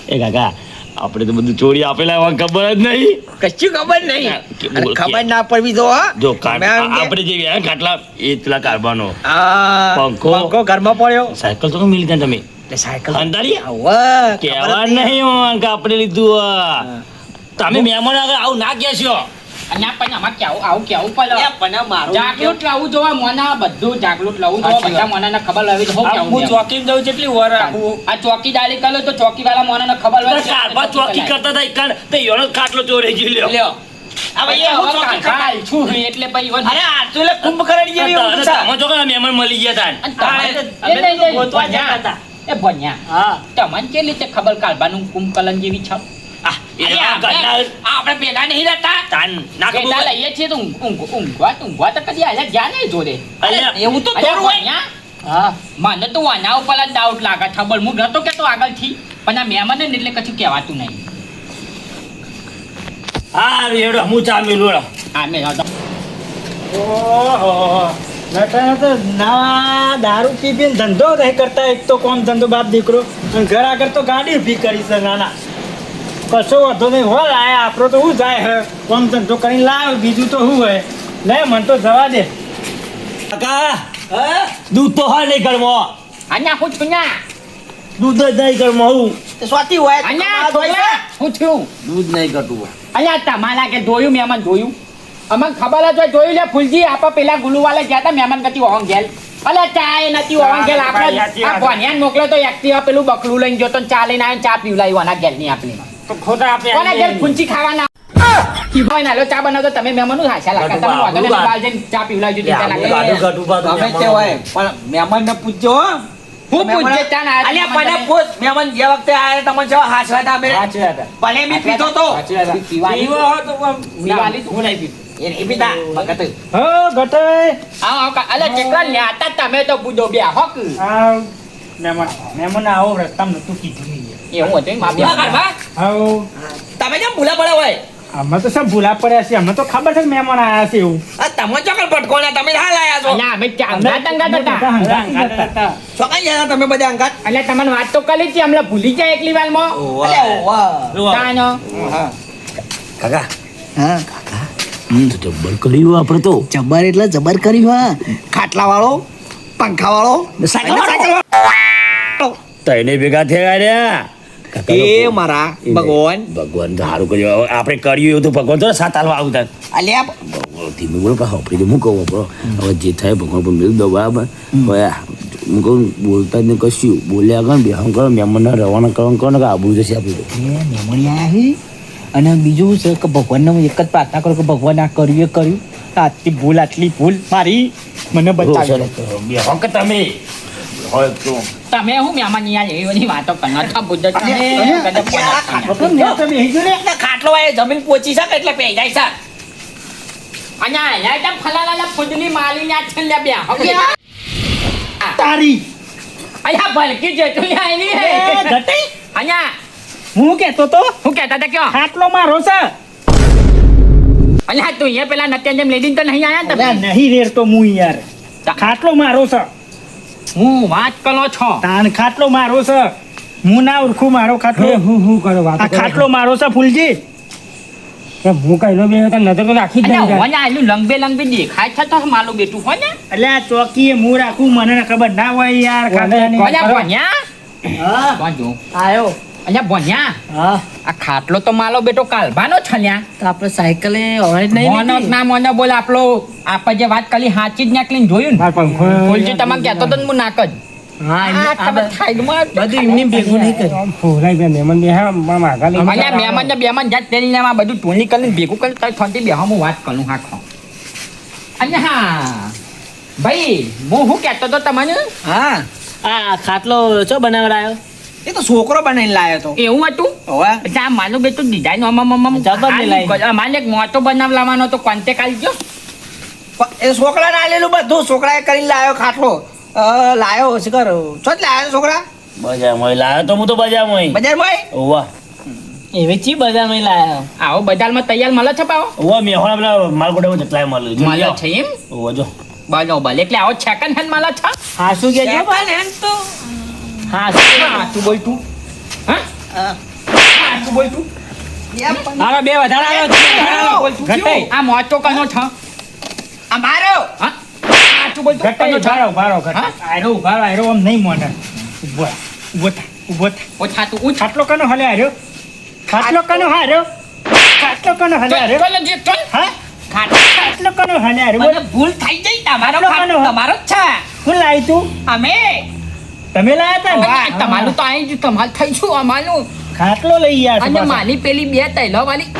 Speaker 1: એ કાકા આપણે તો બધું ચોરી આપેલા એમાં ખબર જ નહીં
Speaker 2: કશું ખબર નહીં અને ખબર ના પડવી જો હા.
Speaker 1: જો કાટ
Speaker 2: મેં એમ કે-
Speaker 1: આપણે જે વ્યા ખાટલા એ પેલા કારબાનો
Speaker 2: આ
Speaker 1: પંખો
Speaker 2: ઘરમાં પડ્યો
Speaker 1: સાયકલ તો મિલી ત્યાં તમે
Speaker 2: તે સાયકલ
Speaker 1: અંધારી
Speaker 2: આવા
Speaker 1: કેવા નહીં હોવાનું કે આપણે લીધું આ. તમે મહેમાન આગળ આવું ના કહેશો
Speaker 3: અને પણ આમાં કેવું આવું કેવું પડે
Speaker 2: પણ મારું
Speaker 3: જાગૃત લાવું જોવા મોના બધું જાગૃત લાવું જોવા
Speaker 6: સાચી
Speaker 3: બધા મોનાને ખબર લાવી તો હું
Speaker 6: આ
Speaker 3: કેવું
Speaker 6: હું
Speaker 3: એમ.
Speaker 6: ચોકીમાં જઉં જેટલી વાર રાખું
Speaker 3: આ ચોકીદારી કરો તો ચોકીવાળા મોનાને ખબર હોય
Speaker 1: કારબા ચોકી કરતા હતા ઈકાન તો એનો ખાટલો ચોરી ગયો લ્યો.
Speaker 3: લ્યો
Speaker 2: આ ભાઈ એ હું
Speaker 3: હવે
Speaker 2: ચોકી
Speaker 3: કાંઈ છું એટલે પછી ઈવન-
Speaker 2: અરે આ તો એટલે કુંભકર્ણ જેવી
Speaker 1: તારે
Speaker 2: ઊંઘ છે.
Speaker 1: તમે જો કે મહેમાન મળી ગયા તા
Speaker 3: અને તમારે-
Speaker 2: અમે
Speaker 3: એ નહીં, નહીં,
Speaker 2: ગોતવા જતા
Speaker 3: ભણ્યા.
Speaker 2: હતા.
Speaker 3: એ ભણ્યા
Speaker 2: હા
Speaker 3: તમને કે રીતે ખબર કાલબાનું કુંભકલન જેવી છે
Speaker 1: આ એ
Speaker 2: અરે
Speaker 1: આ ઘરના
Speaker 2: આપણે પેલા નહીં રહેતા
Speaker 1: તાન ના ખબર
Speaker 3: પેલા
Speaker 1: પડે.
Speaker 3: લઈએ છીએ તો ઊંઘવા તો કદી આલ્યા જ્યાં નહીં જોડે
Speaker 1: અલ્યા,
Speaker 2: એવું તો
Speaker 3: અલ્યા
Speaker 2: થોડું હોય
Speaker 3: ભણ્યા? હા મને તો આના ઉપર જ ડાઉટ લાગે ખબર હું નતો કેતો આગળથી પણ આ મહેમાન ને એટલે કશું કહેવાતું નહીં
Speaker 1: હા રેડો હું ચા મેલું હેડો.
Speaker 3: આ મેં હતો.
Speaker 5: ઓહો નટા તો ના દારૂ પી પીને ધંધો નહીં કરતા એક તો કોમ ધંધો બાપ દીકરો અને ઘર આગળ તો ગાડી ઊભી કરી છે નાના કશો વાંધો નહીં હો લાયા આપણો તો શું જાય હે કોમ ધંધો કરીને લાવ બીજું તો શું હોય લે મને તો જવા દે
Speaker 1: કાકા દૂધ તો હા નહીં ઘરમાં
Speaker 3: અહીંયા હું છું ના
Speaker 1: દૂધ જ નહીં ઘરમાં હું
Speaker 2: તે સ્વાતી હોય
Speaker 3: અહીંયા છોકરા હું છું
Speaker 1: દૂધ નહીં ઘટવું
Speaker 3: અહીંયા તમારા કે જોયું મહેમાન જોયું અમને ખબર જ હોય જોયું લે ફૂલજી આપણે પેલા ગુલુવાલે ગયા હતા મહેમાન કતી ઓન ગેલ અલે ચા એ નથી ઓન ગેલ આપણે આ ભણ્યાન મોકલ્યો તો એક્ટિવા પેલું બકલું લઈને જો તો ચા લઈને આવીને ચા પીવલાવી આના ગેલ ની આપણે
Speaker 5: તો ખોટા આપણે
Speaker 3: કોના ગેલ ફૂંચી ખાવાના હોય ના લો ચા બનાવતો તમે મહેમાનનું હાશા લાગે તમે વાંધો નહીં બાલ જઈને ચા પીવલાવજો ચિંતા ના કરો
Speaker 2: ગમે તે હોય પણ મહેમાન ને પૂછજો હો.
Speaker 3: હું પૂછજે ચા ના
Speaker 2: અલ્યા મને પૂછ મહેમાન જે વખતે આયા તમને જો હાસવા તા અમે ભલે બી પીધો તો
Speaker 3: પીવાની
Speaker 5: પીવો હો તો
Speaker 3: પીવાની હું નહીં પીતો
Speaker 2: એ પીતા ભગત
Speaker 5: હો ગટે
Speaker 3: આવો અલે ચેકલા લ્યાતા તમે તો બુડો બે હોક
Speaker 5: આ મહેમાન આવો રસ્તામાં નતું કીધું નહીં
Speaker 3: એવું હતું માફી
Speaker 5: આવો
Speaker 2: તમે કેમ ભૂલા પડે હોય
Speaker 5: અમે તો સબ ભૂલા પડ્યા છે અમને તો ખબર છે કે મહેમાન આવ્યા છે એવું
Speaker 2: આ તમે ચોકલ પટકોના તમે હાલ આયા છો
Speaker 3: અલ્યા અમે ચાંગા તંગા હતા
Speaker 2: ચોકાઈ ગયા તમે બધા અંગાત
Speaker 3: અલ્યા તમને વાત તો કરી હતી અમને ભૂલી જાય એકલી વારમાં
Speaker 2: અલ્યા ઓવા
Speaker 3: તાનો
Speaker 1: કાકા
Speaker 2: હા
Speaker 1: તો જબ્બર કર્યું આપણે તો
Speaker 2: જબર એટલે જબર કર્યું હા ખાટલા વાળો પંખા વાળો સાયકલ વાળો
Speaker 1: તઈને ભેગા થયા રહ્યા
Speaker 2: એ મારા ભગવાન
Speaker 1: ભગવાન તો સારું કર્યું આપણે કર્યું એવું તો ભગવાન તો સાત હાલવા આવતા
Speaker 2: અલ્યા
Speaker 1: ધીમે બોલો કાકા આપણે તો હું કહું આપણો હવે જે થાય ભગવાન પર મેળ દો બરાબર હવે હું કહું બોલતા જ નહીં કશું બોલ્યા આગળ બે કરો મહેમાનને રવાના કરવાનું કરો ને કે આબુ જશે આપણે તો
Speaker 2: મહેમાન આયા છે અને બીજું છે કે ભગવાનને હું એક જ પ્રાર્થના કરું કે ભગવાન આ કર્યું એ કર્યું આટલી ભૂલ મારી મને બચાવી
Speaker 1: બે કે તમે હોય તો
Speaker 3: તમે હું મહેમાન અહીંયા એવી વાતો કરનાર છો બુદ્ધ
Speaker 2: ખાટલો વાય જમીન પોચી શકે એટલે પે જાય છે
Speaker 3: અહીંયા એકદમ ફલાલા ફૂડની માલી ના છે લે બે
Speaker 5: તારી
Speaker 3: અહીંયા ભલકી જે તું આવી હે
Speaker 5: ગટે
Speaker 3: અહીંયા
Speaker 5: હું કહેતો તો
Speaker 3: હું કહેતા હતા કયો
Speaker 5: ખાટલો મારો છે
Speaker 3: અલ્યા તું એ પેલા નત્યા જેમ લેડીન તો નહીં આયા
Speaker 5: અલ્યા
Speaker 3: તમે
Speaker 5: નહીં રેરતો હું યાર ખાટલો મારો છે
Speaker 3: હું વાત કરો છો
Speaker 5: તાન ખાટલો મારો છે હું ના ઓળખું મારો ખાટલો હું કરો વાત આ ખાટલો મારો છે ફૂલજી હું કઈ નો બે નજર તો નાખી
Speaker 3: અલ્યા હોને આલું લંબે લંબે દેખાય છે તો માલું બેટું હોને
Speaker 5: એટલે આ ચોકીએ હું રાખું મને ખબર ના હોય યાર ખાટલાની
Speaker 3: અલ્યા ભણ્યા
Speaker 5: હા
Speaker 3: બાજુ
Speaker 2: આયો
Speaker 3: અલ્યા ભણ્યા
Speaker 2: હા
Speaker 3: આ ખાટલો તો માલો બેટો કાલભાનો છલ્યા
Speaker 2: તો આપણે સાયકલે હવે
Speaker 3: મોનો ના મોનો બોલ આપલો આપણે જે વાત કરી સાચી જ નીકળીને જોયું ને બોલજી તમે કહેતો તો હું નાક જ આ તમે સાઈડમાં
Speaker 2: બધું એમની ભેગું નહીં કર્યું
Speaker 3: અલ્યા મહેમાન ને બેમાન જાત તેની નામ આ બધું ટોલી કરીને ભેગું કરીને તારી થોડી બેહો હું વાત કરું હાખો અલ્યા હા ભાઈ હું શું કહેતો તો તમને
Speaker 2: હા
Speaker 7: આ ખાટલો ચો બનાવડાયો
Speaker 2: એ તો છોકરો બનાવીને લાયો તો
Speaker 3: એવું હતું
Speaker 2: હવે
Speaker 3: એટલે આ માનું બેટું ડિઝાઇન અમામ
Speaker 7: જબર ને લાઈ.
Speaker 3: અમારે એક મોટો બનાવ લાવવાનો તો કોન્ટેક આવી ગયો
Speaker 2: એ છોકરાને આલેલું બધું છોકરાએ કરીને લાયો ખાટલો લાયો શું કરો છો જ લાયો છોકરા
Speaker 1: બજારમાં લાવ્યો તો હું તો બજારમાં
Speaker 2: બજારમાં
Speaker 1: ઓવા
Speaker 7: એવી ચી બજારમાં લાયા
Speaker 3: આવો બજારમાં તૈયાર મળે છે પાવો
Speaker 1: ઓવા મેહોણા પેલા માલગોડામાં જટલાય મળે
Speaker 3: મળે છે એમ
Speaker 1: ઓવા જો
Speaker 3: બરોબર એટલે આવો સેકન્ડ હેન્ડ મળે છે
Speaker 7: હા શું કેજો
Speaker 2: તો
Speaker 7: હા શું
Speaker 3: તું બોલ તું હા તું બોલ તું
Speaker 5: મારો બે વધારે આવ્યો ઘટે
Speaker 3: આ મોટો કનો છે
Speaker 2: આ મારો
Speaker 3: હા તું બોલ તું
Speaker 5: ઘટે
Speaker 3: કનો છે
Speaker 5: ભારો ભારો ઘટે
Speaker 3: હા?
Speaker 5: આયરો આમ નહીં મોને ઉભો થા
Speaker 3: ઓછા તું ઉછ
Speaker 5: ખાટલો કનો હલે હાર્યો ખાટલો કનો હાર્યો ખાટલો કનો હલે હાર્યો
Speaker 3: ચાલ જે ચાલ
Speaker 5: હા ખાટલો કનો હલે હાર્યો
Speaker 3: મને ભૂલ થઈ જઈ તમારો
Speaker 5: ખાટલો
Speaker 3: ખાટલો તમારો જ છે
Speaker 5: હું લાવી તું
Speaker 3: અમે
Speaker 5: તમે લાયા હતા ને?
Speaker 3: તમારું તો આવી જ તમાર થઈ છું અમારું
Speaker 5: ખાટલો લઈ ગયા છો
Speaker 3: અને
Speaker 5: પાછા.
Speaker 3: મારી પેલી બે તૈલો વાળી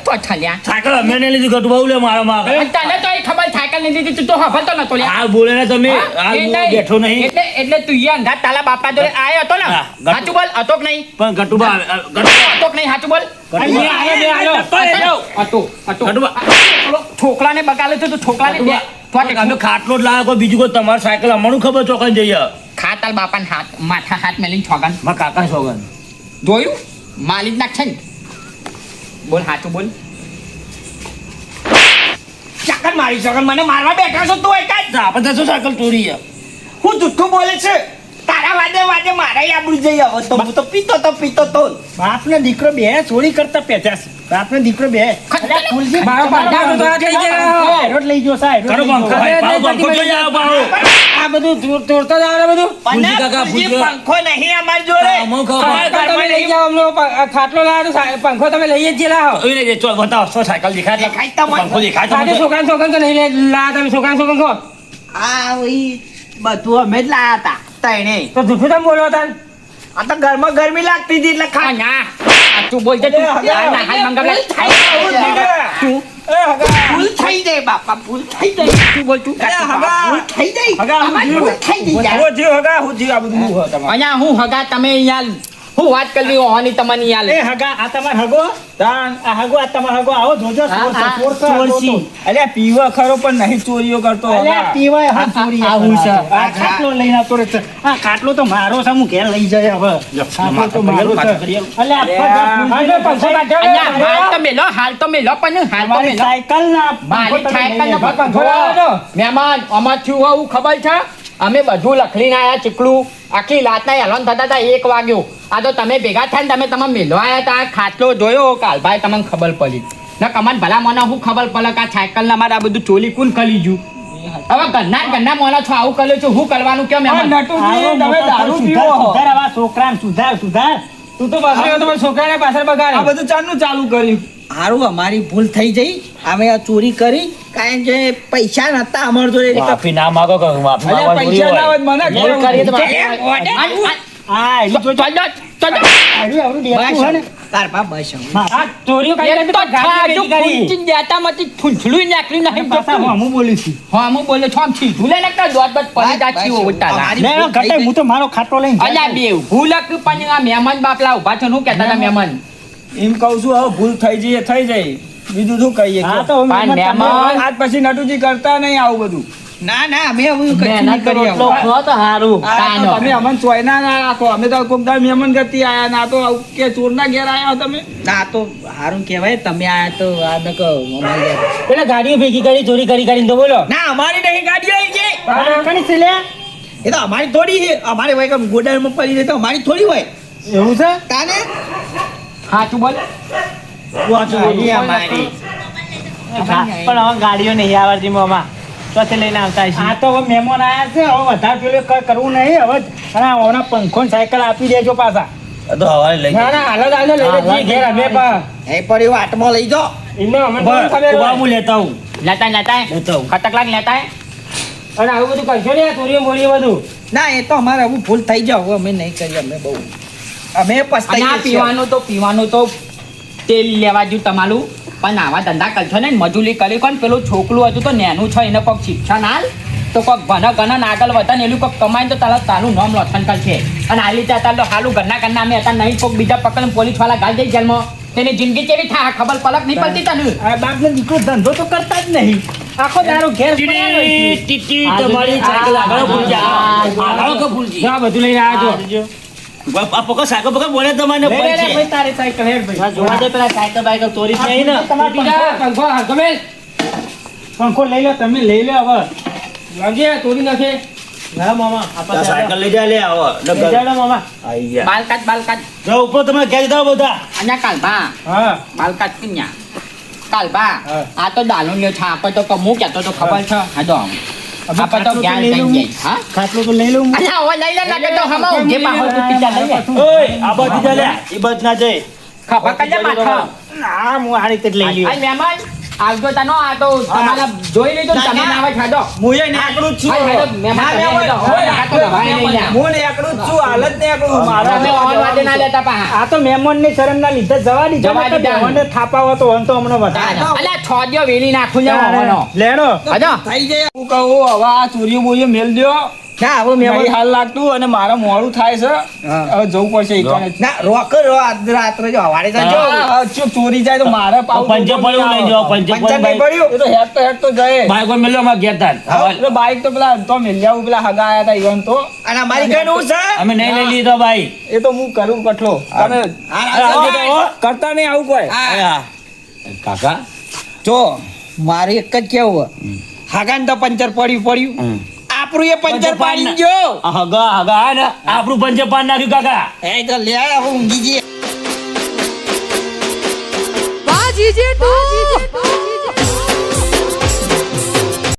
Speaker 3: તો છલ્યા
Speaker 1: સાયકલ અમે નહીં લીધું ઘટું બહુ લે મારા માં
Speaker 3: તને તો એ ખબર સાયકલ નહીં દીધી તું તો હફલતો નતો લ્યા
Speaker 1: આ બોલે ને તમે
Speaker 3: હા?
Speaker 1: આ
Speaker 3: એ
Speaker 1: હું
Speaker 3: નહીં.
Speaker 1: બેઠો નહીં
Speaker 3: એટલે તું ઈ અંગાત તાલા બાપા જોડે આયો હતો ને
Speaker 1: હા, ગટુ.
Speaker 3: સાચું બોલ હતો કે નહીં
Speaker 1: પણ ઘટુબા
Speaker 3: હતો કે નહીં સાચું બોલ છોકરાને બગાડે છે તો છોકરાને બે
Speaker 1: અમે ખાટલો જ લાવ્યો કોઈ બીજું કોઈ તમારી સાયકલ અમારું ખબર ચોકન જઈએ
Speaker 3: ખાતાલ બાપાને હાથ માથા હાથ મેલીને છોગન
Speaker 1: મારા કાકા સોગન
Speaker 3: જોયું માલી જ નાખશે ને બોલ સાચું બોલ
Speaker 2: ચાકર મારી શકન મને મારવા બેઠા છો તું એક જ
Speaker 1: આપણે તો શું સાયકલ ચોરી છે
Speaker 2: હું જુઠ્ઠું બોલે છે તારા વાદે વાદે મારે આબરૂ જઈ આવો તો હું તો પીતો તો
Speaker 5: બાપને દીકરો બે ચોરી કરતા પેચાસ બાપને દીકરો બે
Speaker 6: મારો પાછા તો આ થઈ ગયા
Speaker 5: રોટ લઈ ગયો સાહેબ
Speaker 1: કરો પંખો ભાઈ પંખો જોઈ આવો પાહો
Speaker 6: આ બધું તોડતા જાવ બધું
Speaker 1: ફૂલજી કાકા ફૂલજી
Speaker 2: પંખો નહીં અમાર જોડે
Speaker 1: અમો ખાવ
Speaker 6: તમે લઈ જાઓ અમને ખાટલો લાવો તો પંખો તમે લઈ જ લાવો
Speaker 1: ઓય ને ચો બતાવો સો સાયકલ દેખાય
Speaker 2: દેખાય તમને?
Speaker 1: પંખો દેખાય
Speaker 6: આજે
Speaker 1: તમને?
Speaker 6: છોકરા તો નહીં લા તમે છોકરા ખો
Speaker 2: આ ઈ બધું અમે જ લાયા હતા તઈને
Speaker 6: તો જૂઠું તમે બોલો હતા
Speaker 2: આ તો ઘરમાં ગરમી લાગતી હતી એટલે
Speaker 3: આ
Speaker 2: ખા
Speaker 3: ના આ તું બોલજે તું આ ના હાલ મંગાવ
Speaker 2: ભૂલ થઈ જાય બાપા ભૂલ થઈ જાય
Speaker 3: તું બોલ તું
Speaker 2: ભૂલ થઈ જાય ભૂલ થઈ જાય
Speaker 6: હું જીવ હગા હું જીવ આ બધું હું તમારે
Speaker 3: અહીંયા હું હગા તમે યાર હું વાત કરી હોવાની તમને યાર
Speaker 5: એ હગા આ તમાર હગો આ હગો આ તમાર હગો આવો જોજો ચોરસી
Speaker 6: અલ્યા પીવા ખરો પણ નહીં ચોરીઓ કરતો
Speaker 5: અલ્યા પીવાય હા ચોરી
Speaker 7: આવું છે.
Speaker 5: આ ખાટલો લઈને આવતો રહે છે આ ખાટલો તો મારો છે હું ઘેર લઈ જાય હવે ખાટલો તો મારો છે અલ્યા
Speaker 3: હાલ તો મેલો પણ હાલ તો
Speaker 5: મારી
Speaker 3: મેલો
Speaker 5: સાયકલ ના
Speaker 3: મારી સાયકલ ને મહેમાન અમાર થયું હોવું ખબર છે અમે બધું લખડીને આયા ચીકલું આખી રાતના હેલોન થતા હતા 1 વાગ્યો આ તો તમે ભેગા થયા ને તમે મેળવા આવ્યા હતા ખાટલો જોયો કાલભાઈ તમને ખબર પડી ના કમાન ભલા મને હું ખબર પડે કે આ સાયકલ ના મારે આ બધું ચોલી કોણ કરી ગયું હવે ગન્ના મોના છો આવું કર્યો છું હું કરવાનું કેમ મહેમાન
Speaker 6: નટુજી તમે દારૂ પીવો
Speaker 5: સુધાર આવા છોકરાને સુધાર
Speaker 6: તું તો બગડ્યો તમારા છોકરાને પાછળ બગાડે આ બધું ચાલનું ચાલુ કર્યું
Speaker 2: હારું અમારી ભૂલ થઈ જઈ અમે આ ચોરી કરી કારણ કે પૈસા નતા અમાર જોડે એટલે
Speaker 1: માફી ના માંગો કે માફી
Speaker 6: અલ્યા પૈસા ના હોય મને
Speaker 3: મેલ કરીએ તો
Speaker 5: હા એની જોડે આવડું દેતું હોય ને
Speaker 2: તાર બાપ બસ
Speaker 5: આ ચોરીઓ કરી તો ગાડી કરી હું બોલું છું લે ઘટે હું તો મારો ખાટલો લઈને
Speaker 3: મહેમાન બાપલા ઉભા છો શું કેતા હતા મહેમાન
Speaker 6: એમ કહું છું હવે ભૂલ થઈ જાય થઈ જાય બીજું શું કહીએ
Speaker 5: હા તો હવે
Speaker 3: પણ
Speaker 5: મહેમાન
Speaker 3: મહેમાન-
Speaker 6: આજ પછી નટુજી કરતા નહીં આવું બધું
Speaker 2: ના ના અમે એવું કશું નહીં
Speaker 3: મહેનત
Speaker 2: કરી
Speaker 3: રોટલો
Speaker 2: હવે.
Speaker 3: ખો તો હારું
Speaker 6: આ તો
Speaker 3: તાનો.
Speaker 6: તમે અમને ચોયના ના રાખો અમે તો કોક દાડ મહેમાન ગતિ આયા ના તો આવું કે ચોરના ઘેર આયા હો તમે
Speaker 2: ના તો હારું કહેવાય તમે આયા તો આ ન કહો અમારે
Speaker 7: પેલા ગાડીઓ ભેગી કરી ચોરી કરીને તો બોલો
Speaker 2: ના અમારી નહીં ગાડીઓ આવી છે
Speaker 5: કણી છે લે
Speaker 2: એ તો અમારી થોડી છે અમારે હોય કે ગોડાઉનમાં પડી રહે તો અમારી થોડી હોય
Speaker 5: એવું છે
Speaker 2: તાને
Speaker 3: હાચું બોલ
Speaker 2: ગાડી અમારી
Speaker 7: પણ હવે ગાડીઓ નહીં આવડતી મોમાં ચોથી લઈને આવતા હશે
Speaker 5: આ તો હવે મહેમાન આયા છે હવે વધારે પેલું કઈ કરવું નહીં હવે અને ઓના પંખો ને સાયકલ આપી દેજો પાછા
Speaker 1: તો હવારે લઈ
Speaker 6: ના ના હાલત હાલત લઈને જઈએ ઘેર અમે પણ
Speaker 2: એ પણ એવું આટમાં લઈ જાઓ
Speaker 6: એમને અમે તો ખબર હોય.
Speaker 1: હું લેતા હું
Speaker 3: લેતા
Speaker 1: લેતા હું.
Speaker 3: ખતરનાક લેતા
Speaker 6: અને આવું બધું કરશો ને ચોરીઓ બોરીઓ બધું
Speaker 2: ના એ તો અમારે હવે ભૂલ થઈ જાવ હવે અમે નહીં કરીએ અમે બહુ અમે
Speaker 3: અને આ
Speaker 2: પસ્તાઈએ છીએ.
Speaker 3: પીવાનું તો તેલ લેવા જ્યું તમારું પણ આવા ધંધા કરશો ને મજૂરી કરી કોણ પેલું છોકરું હતું તો નેનું છે એને કોઈક શિક્ષણ હાલ તો કોઈક ઘણા આગળ વધે ને એનું કોઈક કમાઈને તો તારું નામ લોથન કરશે અને આ રીતે અત્યારે તો હાલું ઘરના અમે હતા નહીં કોઈક બીજા પકડીને પોલીસ વાળા ગાલ દઈ જેલમાં તેની જિંદગી કેવી થાય ખબર પલક નહીં પડતી તને
Speaker 5: આ બાપને દીકરો ધંધો તો કરતા જ નહીં આખો દારો ઘેર પડ્યા હોય છે.
Speaker 1: તમારી સાયકલ આગળ ભૂલજી આગળ કે ભૂલજી
Speaker 6: આ બધું લઈને આવ્યા છો
Speaker 1: આ પકડ સાયકલ પકડ બોલે તમારે
Speaker 6: લે, લે, લે, ભાઈ, તારી સાયકલ હેડ ભાઈ
Speaker 7: હા, જોવા દે પેલા સાયકલ બાયકલ ચોરી જ નહીં ને
Speaker 5: તમારો
Speaker 6: પંખો ગમે
Speaker 5: પંખો લઈ લો તમે લઈ લો હવે
Speaker 6: લાગીએ ચોરી નાખે
Speaker 7: ના મામા
Speaker 1: આ સાયકલ લઈ જાય લે આવો
Speaker 7: લઈ જાઓ ને મામા
Speaker 1: આઈ ગયા
Speaker 3: બાલકાત
Speaker 1: જાઓ ઉપર તમે ઘેર જાઓ બધા
Speaker 3: અને કાલબા
Speaker 6: હા
Speaker 3: બાલકાત કન્યા કાલબા
Speaker 6: હા.
Speaker 3: આ તો દારૂ લ્યો છે આપણે તો હું કહેતો તો ખબર છે હા તો આપણે તો
Speaker 5: ખાટલો તો
Speaker 3: જ્ઞાન
Speaker 5: લઈ
Speaker 3: થઈ
Speaker 5: લઉં.
Speaker 3: જાય હા
Speaker 5: ખાટલો તો લઈ લઉં
Speaker 3: અલ્યા હવે લઈ લે લાગે તો હમો જે પાહો તું પીતા લઈ લે
Speaker 1: ઓય આ બાજુ જા લે એ બાજુ ના જઈ
Speaker 3: ખબર કલે માથા
Speaker 5: હા હું આ રીતે જ લઈ લઉં
Speaker 3: આ મહેમાન આવજો તનો આ તો તમારા જોઈ લીધું ને તમે ના આવે ખાધો
Speaker 6: હું એ નાકડું જ છું
Speaker 3: હા, હા, મહેમાન
Speaker 6: ના,
Speaker 3: તમે
Speaker 6: ના,
Speaker 3: તો
Speaker 6: હોય,
Speaker 3: આ તો દવાઈ લઈ લે.
Speaker 6: હું નાકડું જ છું હાલત નાકડું મારા
Speaker 3: તમે ઓન વાદે ના લેતા પાહા
Speaker 5: આ તો મહેમાન ની શરમ ના લીધે જવા દીધા
Speaker 3: જવા દીધા.
Speaker 5: બેવાને થાપાવો તો હન તો હમણાં વધારે
Speaker 3: અલ્યા છોડ્યો વેલી નાખું જાવ હોનો
Speaker 5: લેણો
Speaker 3: હજો
Speaker 2: થઈ જાય
Speaker 6: હું કહું હવે આ ચોરીઓ બોરીઓ મેલ દો
Speaker 2: ના હવે
Speaker 6: નહીં
Speaker 2: મેં
Speaker 6: હાલ લાગતું અને મારે મોડું થાય છે
Speaker 2: હા.
Speaker 6: હવે જવું પડશે ઈકાને જ.
Speaker 2: ના રોક રાત્રે જો હવારે
Speaker 6: જો,
Speaker 2: જજો
Speaker 6: આ ચૂપ ચોરી જાય તો મારે પાછું
Speaker 1: પંચે પડ્યું લઈ જાઓ પંચે
Speaker 2: પંચર નહીં
Speaker 1: પડ્યું
Speaker 2: પડ્યું
Speaker 6: એ તો હેડ તો જાય
Speaker 1: બાઈક પર મેલ્યો અમારે ઘેર તાર
Speaker 6: એટલે બાઈક તો પેલા તો મેલ્યા પેલા હગા આયા હતા ઈવન તો
Speaker 2: અને અમારી કઈ નું છે
Speaker 1: અમે નહીં લઈ લીધો ભાઈ
Speaker 6: એ તો હું કરું કટલો તમે
Speaker 2: આવજો તો, હો.
Speaker 6: કરતા નહીં આવું કોઈ
Speaker 2: હા.
Speaker 1: કાકા
Speaker 2: જો મારે એક જ કેવું હાગાન તો પંચર પડ્યું
Speaker 1: હમ.
Speaker 2: આ આપણું એ પંચર પાડી ગયો
Speaker 1: હગા હગા ને આપણું પંચર પાડ નાખ્યું કાકા
Speaker 2: એ તો લે હવે ઊંઘી જઈએ
Speaker 8: વાહ જીજે તું